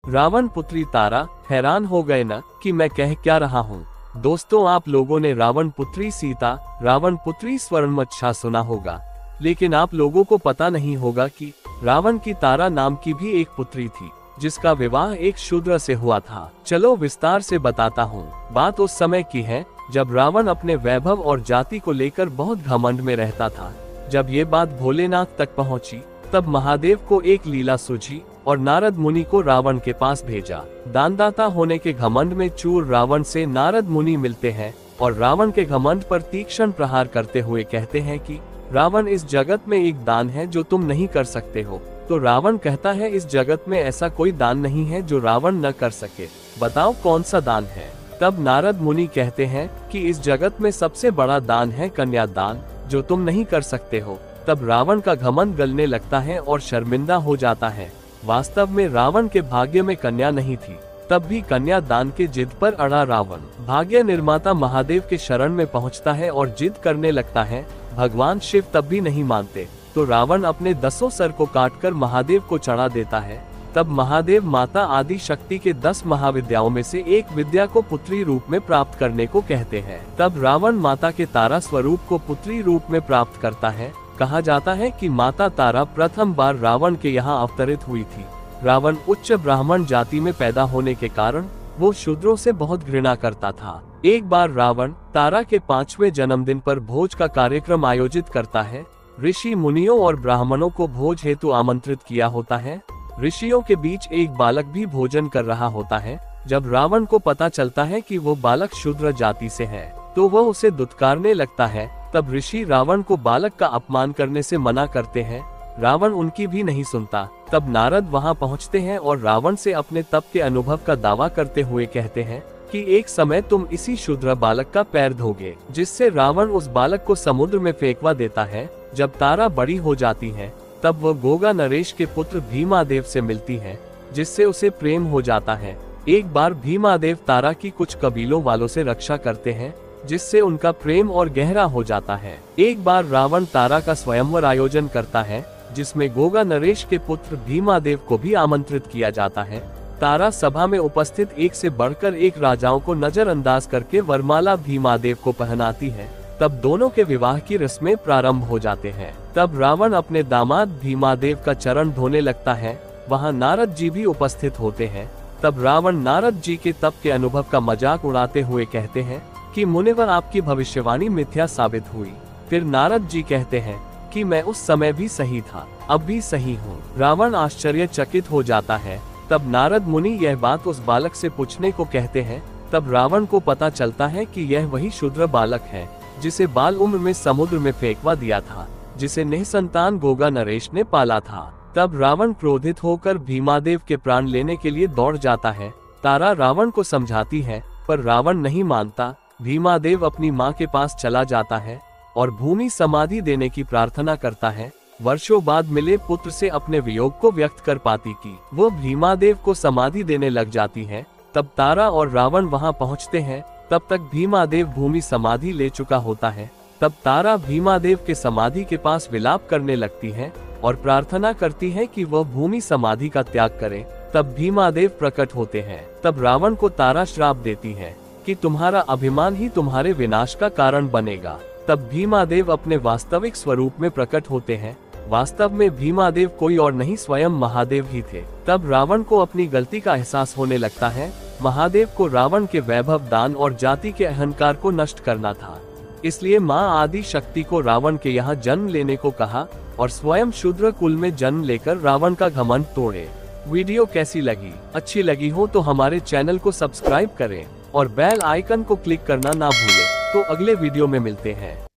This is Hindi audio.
रावण पुत्री तारा हैरान हो गए न कि मैं कह क्या रहा हूँ। दोस्तों, आप लोगों ने रावण पुत्री सीता, रावण पुत्री स्वर्णमच्छा सुना होगा, लेकिन आप लोगों को पता नहीं होगा कि रावण की तारा नाम की भी एक पुत्री थी, जिसका विवाह एक शूद्र से हुआ था। चलो विस्तार से बताता हूँ। बात उस समय की है जब रावण अपने वैभव और जाति को लेकर बहुत घमंड में रहता था। जब ये बात भोलेनाथ तक पहुँची, तब महादेव को एक लीला सूझी और नारद मुनि को रावण के पास भेजा। दानदाता होने के घमंड में चूर रावण से नारद मुनि मिलते हैं और रावण के घमंड पर तीक्ष्ण प्रहार करते हुए कहते हैं कि रावण, इस जगत में एक दान है जो तुम नहीं कर सकते हो। तो रावण कहता है, इस जगत में ऐसा कोई दान नहीं है जो रावण न कर सके, बताओ कौन सा दान है। तब नारद मुनि कहते हैं कि इस जगत में सबसे बड़ा दान है कन्यादान, जो तुम नहीं कर सकते हो। तब रावण का घमंड गलने लगता है और शर्मिंदा हो जाता है। वास्तव में रावण के भाग्य में कन्या नहीं थी, तब भी कन्या दान के जिद पर अड़ा रावण भाग्य निर्माता महादेव के शरण में पहुंचता है और जिद करने लगता है। भगवान शिव तब भी नहीं मानते, तो रावण अपने 10 सर को काटकर महादेव को चढ़ा देता है। तब महादेव माता आदि शक्ति के 10 महाविद्याओं में से एक विद्या को पुत्री रूप में प्राप्त करने को कहते हैं। तब रावण माता के तारा स्वरूप को पुत्री रूप में प्राप्त करता है। कहा जाता है कि माता तारा प्रथम बार रावण के यहाँ अवतरित हुई थी। रावण उच्च ब्राह्मण जाति में पैदा होने के कारण वो शूद्रों से बहुत घृणा करता था। एक बार रावण तारा के 5वें जन्मदिन पर भोज का कार्यक्रम आयोजित करता है। ऋषि मुनियों और ब्राह्मणों को भोज हेतु आमंत्रित किया होता है। ऋषियों के बीच एक बालक भी भोजन कर रहा होता है। जब रावण को पता चलता है कि वो बालक शूद्र जाति से है, तो वह उसे दुत्कारने लगता है। तब ऋषि रावण को बालक का अपमान करने से मना करते हैं। रावण उनकी भी नहीं सुनता। तब नारद वहां पहुंचते हैं और रावण से अपने तप के अनुभव का दावा करते हुए कहते हैं कि एक समय तुम इसी शूद्र बालक का पैर धोगे, जिससे रावण उस बालक को समुद्र में फेंकवा देता है। जब तारा बड़ी हो जाती है, तब वह गोगा नरेश के पुत्र भीमादेव से मिलती है, जिससे उसे प्रेम हो जाता है। एक बार भीमादेव तारा की कुछ कबीलों वालों से रक्षा करते हैं, जिससे उनका प्रेम और गहरा हो जाता है। एक बार रावण तारा का स्वयंवर आयोजन करता है, जिसमें गोगा नरेश के पुत्र भीमादेव को भी आमंत्रित किया जाता है। तारा सभा में उपस्थित एक से बढ़कर एक राजाओं को नजरअंदाज करके वरमाला भीमादेव को पहनाती है। तब दोनों के विवाह की रस्में प्रारंभ हो जाते हैं। तब रावण अपने दामाद भीमादेव का चरण धोने लगता है। वहां नारद जी भी उपस्थित होते हैं। तब रावण नारद जी के तप के अनुभव का मजाक उड़ाते हुए कहते हैं कि मुनिवर, आपकी भविष्यवाणी मिथ्या साबित हुई। फिर नारद जी कहते हैं कि मैं उस समय भी सही था, अब भी सही हूँ। रावण आश्चर्यचकित हो जाता है। तब नारद मुनि यह बात उस बालक से पूछने को कहते हैं। तब रावण को पता चलता है कि यह वही शूद्र बालक है, जिसे बाल उम्र में समुद्र में फेंकवा दिया था, जिसे निःसंतान गोगा नरेश ने पाला था। तब रावण क्रोधित होकर भीमादेव के प्राण लेने के लिए दौड़ जाता है। तारा रावण को समझाती है, पर रावण नहीं मानता। भीमादेव अपनी माँ के पास चला जाता है और भूमि समाधि देने की प्रार्थना करता है। वर्षों बाद मिले पुत्र से अपने वियोग को व्यक्त कर पाती कि वो भीमादेव को समाधि देने लग जाती है। तब तारा और रावण वहां पहुंचते हैं। तब तक भीमादेव भूमि समाधि ले चुका होता है। तब तारा भीमादेव के समाधि के पास विलाप करने लगती है और प्रार्थना करती है कि वह भूमि समाधि का त्याग करे। तब भीमादेव प्रकट होते हैं। तब रावण को तारा श्राप देती है कि तुम्हारा अभिमान ही तुम्हारे विनाश का कारण बनेगा। तब भीमादेव अपने वास्तविक स्वरूप में प्रकट होते हैं। वास्तव में भीमादेव कोई और नहीं, स्वयं महादेव ही थे। तब रावण को अपनी गलती का एहसास होने लगता है। महादेव को रावण के वैभव, दान और जाति के अहंकार को नष्ट करना था, इसलिए माँ आदि शक्ति को रावण के यहाँ जन्म लेने को कहा और स्वयं शूद्र कुल में जन्म लेकर रावण का घमंड तोड़े। वीडियो कैसी लगी? अच्छी लगी हो तो हमारे चैनल को सब्सक्राइब करें और बेल आइकन को क्लिक करना ना भूलें। तो अगले वीडियो में मिलते हैं।